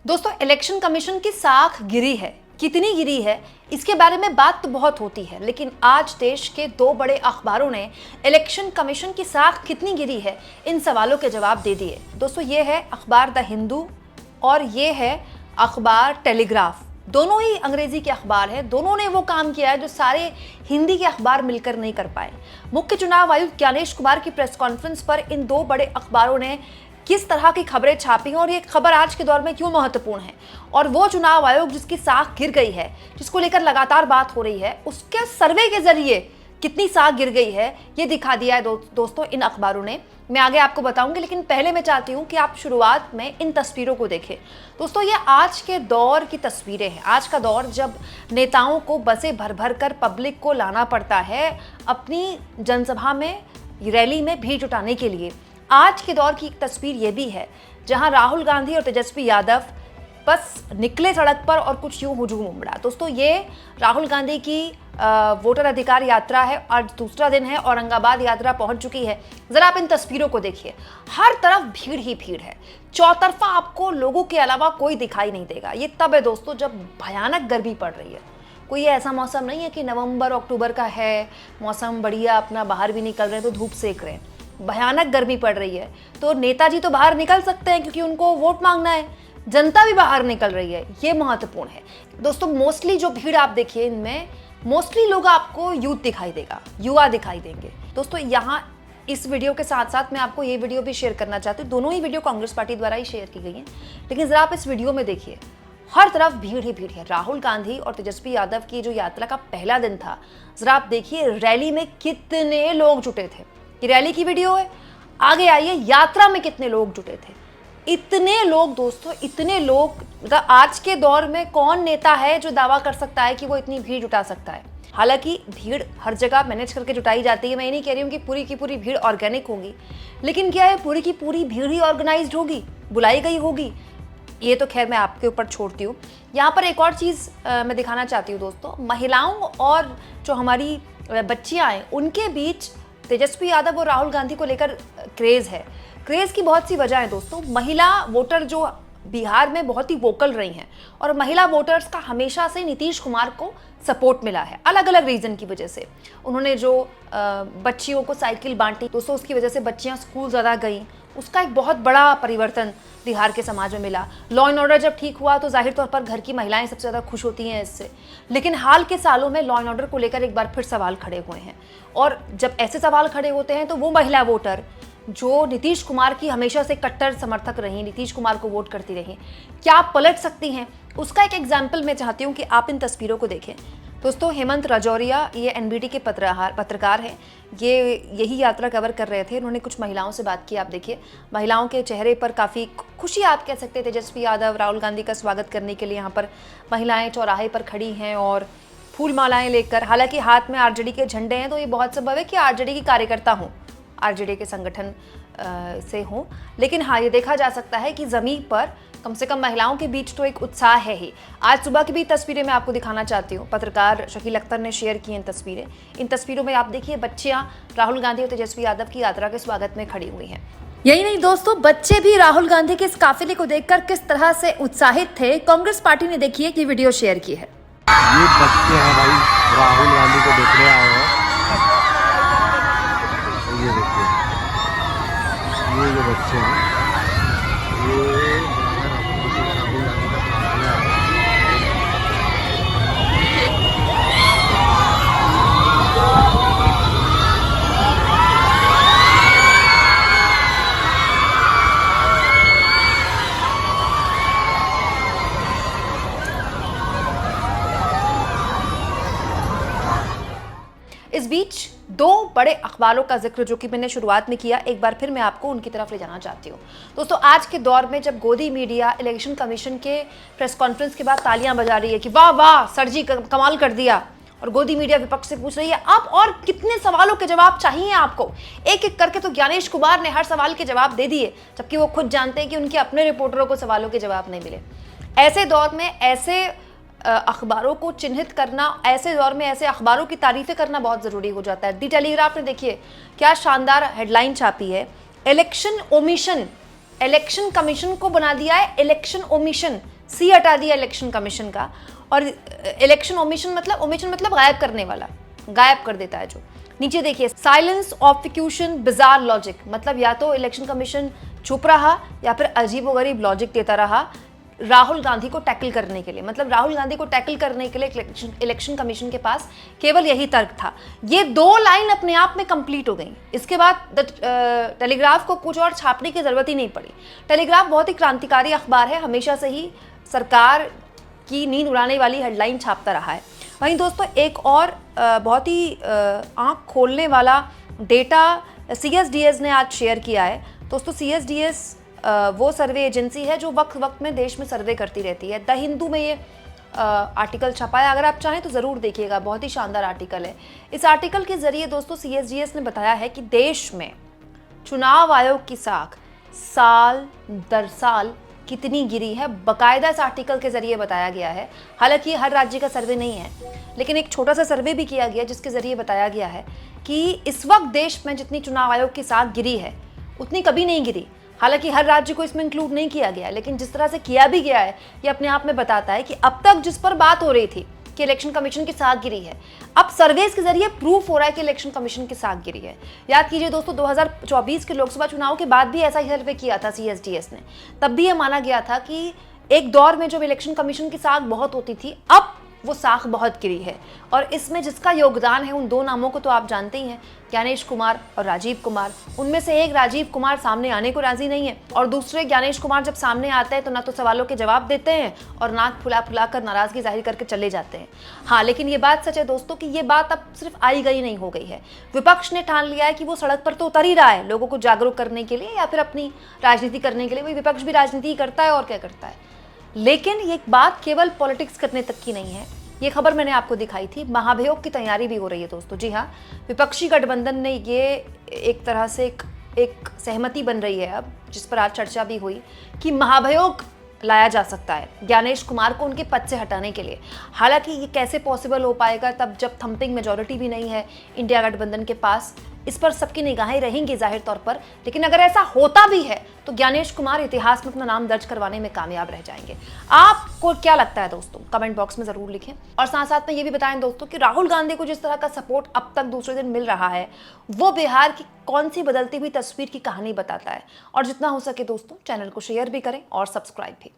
दोस्तों, election commission की साख गिरी है। कितनी गिरी है इसके बारे में बात तो बहुत होती है, लेकिन आज देश के दो बड़े अखबारों ने इलेक्शन कमीशन की साख कितनी गिरी है इन सवालों के जवाब दे दिए। दोस्तों, ये है अखबार द हिंदू और ये है अखबार टेलीग्राफ। दोनों ही अंग्रेजी के अखबार हैं। दोनों ने वो काम किया है जो सारे हिंदी के अखबार मिलकर नहीं कर पाए। मुख्य चुनाव आयुक्त ज्ञानेश कुमार की प्रेस कॉन्फ्रेंस पर इन दो बड़े अखबारों ने किस तरह की खबरें छापी हैं और ये खबर आज के दौर में क्यों महत्वपूर्ण है, और वो चुनाव आयोग जिसकी साख गिर गई है, जिसको लेकर लगातार बात हो रही है, उसके सर्वे के जरिए कितनी साख गिर गई है ये दिखा दिया है दोस्तों इन अखबारों ने। मैं आगे आपको बताऊंगी, लेकिन पहले मैं चाहती हूँ कि आप शुरुआत में इन तस्वीरों को देखें। दोस्तों, ये आज के दौर की तस्वीरें हैं। आज का दौर जब नेताओं को बसें भर भर कर पब्लिक को लाना पड़ता है अपनी जनसभा में, रैली में भीड़ जुटाने के लिए। आज के दौर की एक तस्वीर ये भी है जहां राहुल गांधी और तेजस्वी यादव बस निकले सड़क पर और कुछ यूं हुजूम उमड़ा। दोस्तों, ये राहुल गांधी की वोटर अधिकार यात्रा है, आज दूसरा दिन है, औरंगाबाद यात्रा पहुंच चुकी है। जरा आप इन तस्वीरों को देखिए, हर तरफ भीड़ ही भीड़ है, चौतरफा आपको लोगों के अलावा कोई दिखाई नहीं देगा। ये तब है दोस्तों जब भयानक गर्मी पड़ रही है। कोई ऐसा मौसम नहीं है कि नवंबर अक्टूबर का है, मौसम बढ़िया, अपना बाहर भी निकल रहे हैं तो धूप सेक रहे हैं। भयानक गर्मी पड़ रही है तो नेताजी तो बाहर निकल सकते हैं क्योंकि उनको वोट मांगना है, जनता भी बाहर निकल रही है, ये महत्वपूर्ण है। दोस्तों, मोस्टली जो भीड़ आप देखिए इनमें मोस्टली लोग आपको यूथ दिखाई देगा, युवा दिखाई देंगे। दोस्तों, यहाँ इस वीडियो के साथ साथ मैं आपको ये वीडियो भी शेयर करना चाहती हूँ। दोनों ही वीडियो कांग्रेस पार्टी द्वारा ही शेयर की गई हैं, लेकिन जरा आप इस वीडियो में देखिए, हर तरफ भीड़ ही भीड़ है। राहुल गांधी और तेजस्वी यादव की जो यात्रा का पहला दिन था, जरा आप देखिए रैली में कितने लोग जुटे थे। ये रैली की वीडियो है, आगे आइए यात्रा में कितने लोग जुटे थे। इतने लोग दोस्तों, इतने लोग। आज के दौर में कौन नेता है जो दावा कर सकता है कि वो इतनी भीड़ जुटा सकता है। हालांकि भीड़ हर जगह मैनेज करके जुटाई जाती है। मैं ये नहीं कह रही हूँ कि पूरी की पूरी भीड़ ऑर्गेनिक होगी, लेकिन क्या है, पूरी की पूरी भीड़ ही ऑर्गेनाइज्ड होगी, बुलाई गई होगी, ये तो खैर मैं आपके ऊपर छोड़ती हूँ। यहाँ पर एक और चीज़ मैं दिखाना चाहती हूँ दोस्तों, महिलाओं और जो हमारी बच्चियाँ हैं उनके बीच तेजस्वी यादव और राहुल गांधी को लेकर क्रेज है। क्रेज की बहुत सी वजह है दोस्तों। महिला वोटर जो बिहार में बहुत ही वोकल रही हैं, और महिला वोटर्स का हमेशा से नीतीश कुमार को सपोर्ट मिला है, अलग अलग रीजन की वजह से। उन्होंने जो बच्चियों को साइकिल बांटी दोस्तों, उसकी वजह से बच्चियां स्कूल ज़्यादा गईं, उसका एक बहुत बड़ा परिवर्तन बिहार के समाज में मिला। लॉ एंड ऑर्डर जब ठीक हुआ तो जाहिर तौर पर घर की महिलाएं सबसे ज़्यादा खुश होती हैं इससे, लेकिन हाल के सालों में लॉ एंड ऑर्डर को लेकर एक बार फिर सवाल खड़े हुए हैं। और जब ऐसे सवाल खड़े होते हैं तो वो महिला वोटर जो नीतीश कुमार की हमेशा से कट्टर समर्थक रही, नीतीश कुमार को वोट करती रही, क्या पलट सकती हैं, उसका एक एग्जाम्पल मैं चाहती हूँ कि आप इन तस्वीरों को देखें। दोस्तों, हेमंत राजौरिया ये एनबीटी के पत्रकार हैं, ये यही यात्रा कवर कर रहे थे। उन्होंने कुछ महिलाओं से बात की, आप देखिए महिलाओं के चेहरे पर काफ़ी खुशी आप कह सकते हैं। तेजस्वी यादव राहुल गांधी का स्वागत करने के लिए यहाँ पर महिलाएं चौराहे पर खड़ी हैं और फूल मालाएं लेकर, हालांकि हाथ में आरजेडी के झंडे हैं, तो ये बहुत संभव है कि आरजेडी की कार्यकर्ता हों, आरजेडी के संगठन से हों, लेकिन हाँ, ये देखा जा सकता है कि ज़मीन पर कम से कम महिलाओं के बीच तो एक उत्साह है ही। आज सुबह की भी तस्वीरें मैं आपको दिखाना चाहती हूँ, पत्रकार शकील अख्तर ने शेयर की इन तस्वीरें। इन तस्वीरों में आप देखिए बच्चियाँ राहुल गांधी और तेजस्वी यादव की यात्रा के स्वागत में खड़ी हुई हैं। यही नहीं दोस्तों, बच्चे भी राहुल गांधी के इस काफिले को देखकर किस तरह से उत्साहित थे। कांग्रेस पार्टी ने देखिए कि वीडियो शेयर की है। ये बच्चे हैं भाई, राहुल गांधी को देखने आए हैं। ये देखिए, ये जो बच्चे हैं ये इस बीच दो बड़े अखबारों का जिक्र जो कि मैंने शुरुआत में किया, एक बार फिर मैं आपको उनकी तरफ ले जाना चाहती हूँ। दोस्तों, आज के दौर में जब गोदी मीडिया इलेक्शन कमीशन के प्रेस कॉन्फ्रेंस के बाद तालियां बजा रही है कि वाह वाह सर जी कमाल कर दिया, और गोदी मीडिया विपक्ष से पूछ रही है आप और कितने सवालों के जवाब चाहिए आपको, एक एक करके तो ज्ञानेश कुमार ने हर सवाल के जवाब दे दिए, जबकि वो खुद जानते हैं कि उनके अपने रिपोर्टरों को सवालों के जवाब नहीं मिले। ऐसे दौर में ऐसे अखबारों को चिन्हित करना, ऐसे दौर में ऐसे अखबारों की तारीफें करना बहुत ज़रूरी हो जाता है। दी टेलीग्राफ ने देखिए क्या शानदार हेडलाइन छापी है, इलेक्शन ओमिशन इलेक्शन कमीशन को बना दिया है इलेक्शन ओमिशन, सी हटा दिया इलेक्शन कमीशन का, और इलेक्शन ओमिशन मतलब गायब करने वाला, गायब कर देता है जो। नीचे देखिए, साइलेंस ऑब्फ्यूशन बिजार लॉजिक, मतलब या तो इलेक्शन कमीशन चुप रहा या फिर अजीबोगरीब लॉजिक देता रहा राहुल गांधी को टैकल करने के लिए। मतलब राहुल गांधी को टैकल करने के लिए इलेक्शन कमीशन के पास केवल यही तर्क था। ये 2 लाइन अपने आप में कंप्लीट हो गई। इसके बाद टेलीग्राफ को कुछ और छापने की जरूरत ही नहीं पड़ी। टेलीग्राफ बहुत ही क्रांतिकारी अखबार है, हमेशा से ही सरकार की नींद उड़ाने वाली हेडलाइन छापता रहा है। वहीं दोस्तों एक और बहुत ही आंख खोलने वाला डेटा CSDS ने आज शेयर किया है। दोस्तों CSDS वो सर्वे एजेंसी है जो वक्त वक्त में देश में सर्वे करती रहती है। द हिंदू में ये आर्टिकल छपा है, अगर आप चाहें तो ज़रूर देखिएगा, बहुत ही शानदार आर्टिकल है। इस आर्टिकल के ज़रिए दोस्तों CSDS ने बताया है कि देश में चुनाव आयोग की साख साल दर साल कितनी गिरी है, बाकायदा इस आर्टिकल के ज़रिए बताया गया है। हालांकि हर राज्य का सर्वे नहीं है, लेकिन एक छोटा सा सर्वे भी किया गया जिसके ज़रिए बताया गया है कि इस वक्त देश में जितनी चुनाव आयोग की साख गिरी है उतनी कभी नहीं गिरी। हालांकि हर राज्य को इसमें इंक्लूड नहीं किया गया, लेकिन जिस तरह से किया भी गया है ये अपने आप में बताता है कि अब तक जिस पर बात हो रही थी कि इलेक्शन कमीशन की साख गिरी है, अब सर्वेस के जरिए प्रूफ हो रहा है कि इलेक्शन कमीशन की साख गिरी है। याद कीजिए दोस्तों 2024 के लोकसभा चुनाव के बाद भी ऐसा ही सर्वे किया था CSDS ने। तब भी यह माना गया था कि एक दौर में जब इलेक्शन कमीशन की साख बहुत होती थी, अब वो साख बहुत गिरी है। और इसमें जिसका योगदान है, उन 2 नामों को तो आप जानते ही हैं, ज्ञानेश कुमार और राजीव कुमार। उनमें से एक राजीव कुमार सामने आने को राजी नहीं है और दूसरे ज्ञानेश कुमार जब सामने आते हैं तो ना तो सवालों के जवाब देते हैं और नाक फुला फुला कर नाराजगी जाहिर करके चले जाते हैं। हाँ, लेकिन ये बात सच है दोस्तों कि ये बात अब सिर्फ आई गई नहीं हो गई है। विपक्ष ने ठान लिया है कि वो सड़क पर तो उतर ही रहा है लोगों को जागरूक करने के लिए या फिर अपनी राजनीति करने के लिए। वही विपक्ष भी राजनीति करता है और क्या करता है। लेकिन ये बात केवल पॉलिटिक्स करने तक की नहीं है। ये खबर मैंने आपको दिखाई थी, महाभियोग की तैयारी भी हो रही है दोस्तों। जी हाँ, विपक्षी गठबंधन ने ये एक तरह से एक सहमति बन रही है अब, जिस पर आज चर्चा भी हुई कि महाभियोग लाया जा सकता है ज्ञानेश कुमार को उनके पद से हटाने के लिए। हालांकि ये कैसे पॉसिबल हो पाएगा तब जब थंपिंग मेजॉरिटी भी नहीं है इंडिया गठबंधन के पास, इस पर सबकी निगाहें रहेंगी जाहिर तौर पर। लेकिन अगर ऐसा होता भी है तो ज्ञानेश कुमार इतिहास में अपना नाम दर्ज करवाने में कामयाब रह जाएंगे। आपको क्या लगता है दोस्तों, कमेंट बॉक्स में जरूर लिखें। और साथ साथ में ये भी बताएं दोस्तों कि राहुल गांधी को जिस तरह का सपोर्ट अब तक दूसरे दिन मिल रहा है, वो बिहार की कौन सी बदलती हुई तस्वीर की कहानी बताता है। और जितना हो सके दोस्तों चैनल को शेयर भी करें और सब्सक्राइब भी।